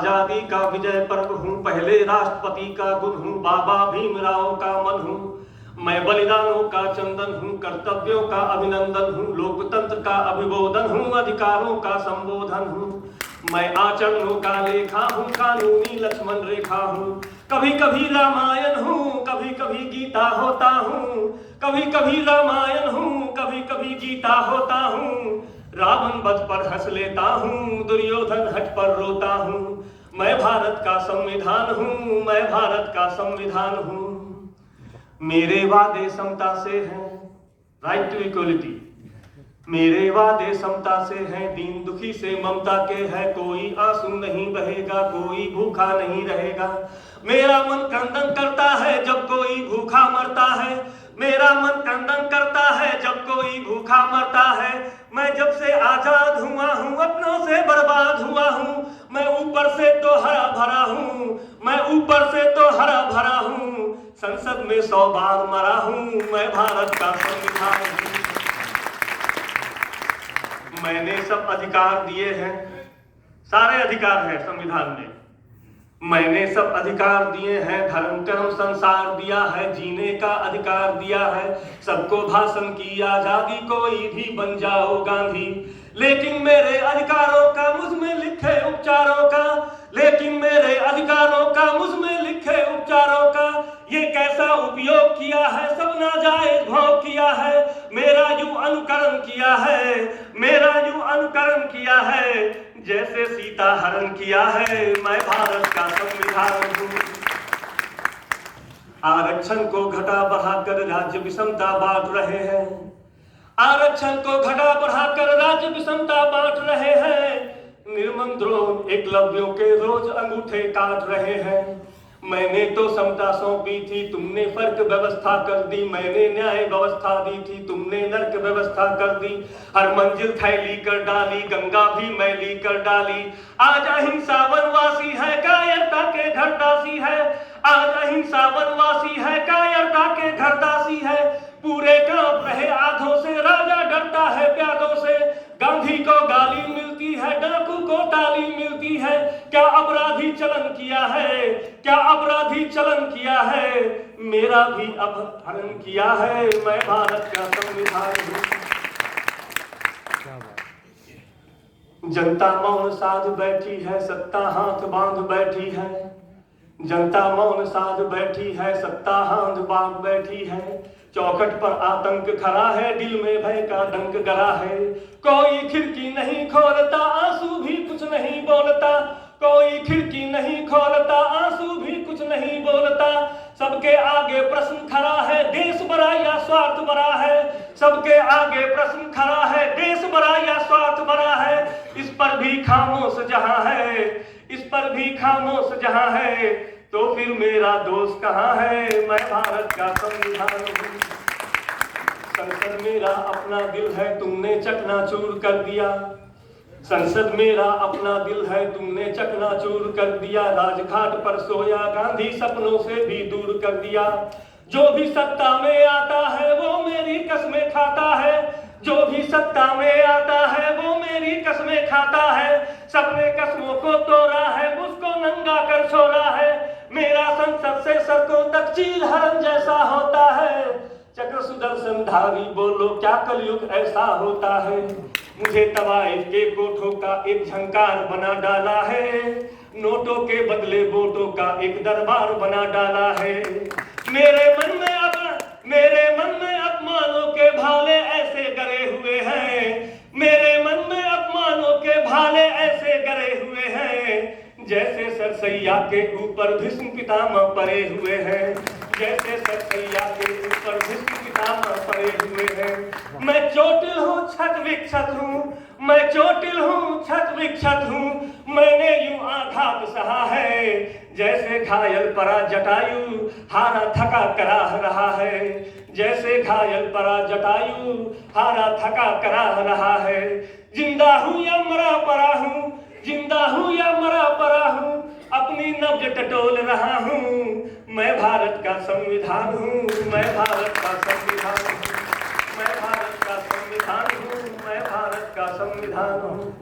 आजादी का विजय पर्व हूँ, पहले राष्ट्रपति का गुण हूँ, बाबा भीमराव का मन हूँ। मैं बलिदानों का चंदन हूँ, कर्तव्यों का अभिनंदन हूँ, लोकतंत्र का अभिबोधन हूँ, अधिकारों का संबोधन हूँ। मैं आचरणों का लेखा हूँ, कानूनी लक्ष्मण रेखा हूँ। कभी कभी रामायण हूँ, कभी कभी गीता होता हूँ। कभी कभी रामायण हूँ, कभी कभी गीता होता हूँ। रावण वध पर हंस लेता हूँ, दुर्योधन हट पर रोता हूँ। मैं भारत का संविधान हूँ, मैं भारत का संविधान हूँ। मेरे वादे समता से हैं, राइट टू इक्वलिटी। मेरे वादे समता से हैं, दीन दुखी से ममता के है। कोई आंसू नहीं बहेगा, कोई भूखा नहीं रहेगा। मेरा मन क्रंदन करता है जब कोई भूखा मरता है। मेरा मन क्रंदन करता है जब कोई भूखा मरता है। मैं जब से आजाद हुआ हूँ, अपनों से बर्बाद हुआ हूँ। मैं ऊपर से तो हरा भरा हूँ, मैं ऊपर से तो हरा भरा हूँ। संसद में 100 बार मरा हूँ, मैं भारत का संविधान हूँ। मैंने सब अधिकार दिए हैं, सारे अधिकार हैं संविधान में। मैंने सब अधिकार दिए हैं, धर्म कर्म संसार दिया है, जीने का अधिकार दिया है। सबको भाषण की आजादी, कोई भी बन जाओ गांधी। लेकिन मेरे अधिकारों का मुझ में लिखे उपचारों का, लेकिन मेरे अधिकारों का मुझ में लिखे उपचारों का ये कैसा उपयोग किया है, सब नाजायज भाव किया है। मेरा यूं अनुकरण किया है, मेरा यूं अनुकरण किया है, जैसे सीता हरण किया है। मैं भारत का संविधान हूँ। आरक्षण को घटा बढ़ाकर राज्य विषमता बांट रहे हैं। आरक्षण को घटा बढ़ाकर राज्य विषमता बांट रहे हैं। निर्मम द्रोण एकलव्यों के रोज अंगूठे काट रहे हैं। मैंने तो समता सौंपी थी, तुमने फर्क व्यवस्था कर दी। मैंने न्याय व्यवस्था दी थी, तुमने नर्क व्यवस्था कर दी। हर मंजिल थैली कर डाली, गंगा भी मैली कर डाली। आज अहिंसा वनवासी है, कायरता के घर दासी है। आज अहिंसा वनवासी है, कायरता के घर दासी है। पूरे कांप रहे आंखों से, राजा डरता है प्यादों से। गांधी को गाली मिलती है, डाकू को ताली मिलती है। क्या अपराधी चलन किया है, क्या अपराधी चलन किया है। मेरा भी अपहरण किया है, मैं भारत का संविधान हूँ। जनता मौन साध बैठी है, सत्ता हाथ बांध बैठी है। जनता मौन साध बैठी है, सत्ता हाथ बांध बैठी है। चौखट पर आतंक खड़ा है, दिल में भय का डंक गड़ा है। कोई खिड़की नहीं खोलता, आंसू भी कुछ नहीं बोलता। कोई खिड़की नहीं खोलता, आंसू भी कुछ नहीं बोलता। सबके आगे प्रश्न खड़ा है, देश बड़ा या स्वार्थ बड़ा है। सबके आगे प्रश्न खड़ा है, देश बड़ा या स्वार्थ बड़ा है। इस पर भी खामोश जहां है, इस पर भी खामोश जहां है, तो फिर मेरा दोष कहाँ है। मैं भारत का संविधान हूँ। संसद मेरा अपना दिल है, तुमने चकनाचूर कर दिया। संसद मेरा अपना दिल है, तुमने चकनाचूर कर दिया। राजघाट पर सोया गांधी सपनों से भी दूर कर दिया। जो भी सत्ता में आता है वो मेरी कसमें खाता है। जो भी सत्ता में आता है वो मेरी कसमें खाता है। सबने कसमों को तोड़ा है, मुझको नंगा कर छोड़ा है। मेरा संसद से सड़कों तक चील हरण जैसा होता है। चक्र सुदर्शन धारी बोलो, क्या कलयुग ऐसा होता है। मुझे तवाइफ के कोठों का एक झंकार बना डाला है। नोटों के बदले वोटों का एक दरबार बना डाला है। मेरे मन में अपमानों के भाले ऐसे गरे हुए हैं। मेरे मन में अपमानों के भाले ऐसे गरे हुए हैं, जैसे सरसैया के ऊपर भीष्म पितामह पड़े हुए हैं। जैसे सरसैया के ऊपर भीष्म पितामह पड़े हुए हैं। मैं चोटिल हूँ, छत विक्षत हूँ। मैं चोटिल हूँ, छत विक्षत हूँ। मैंने यूं आघात सहा है, जैसे घायल परा जटायु हारा थका कराह रहा है। जैसे घायल परा जटायु हारा थका कराह रहा है। जिंदा हूँ या मरा पड़ा हूँ, जिंदा हूँ या मरा पड़ा हूँ, अपनी नब्ज टटोल रहा हूँ। मैं भारत का संविधान हूँ, मैं भारत का संविधान हूँ, मैं भारत का संविधान हूँ, मैं भारत का संविधान हूँ।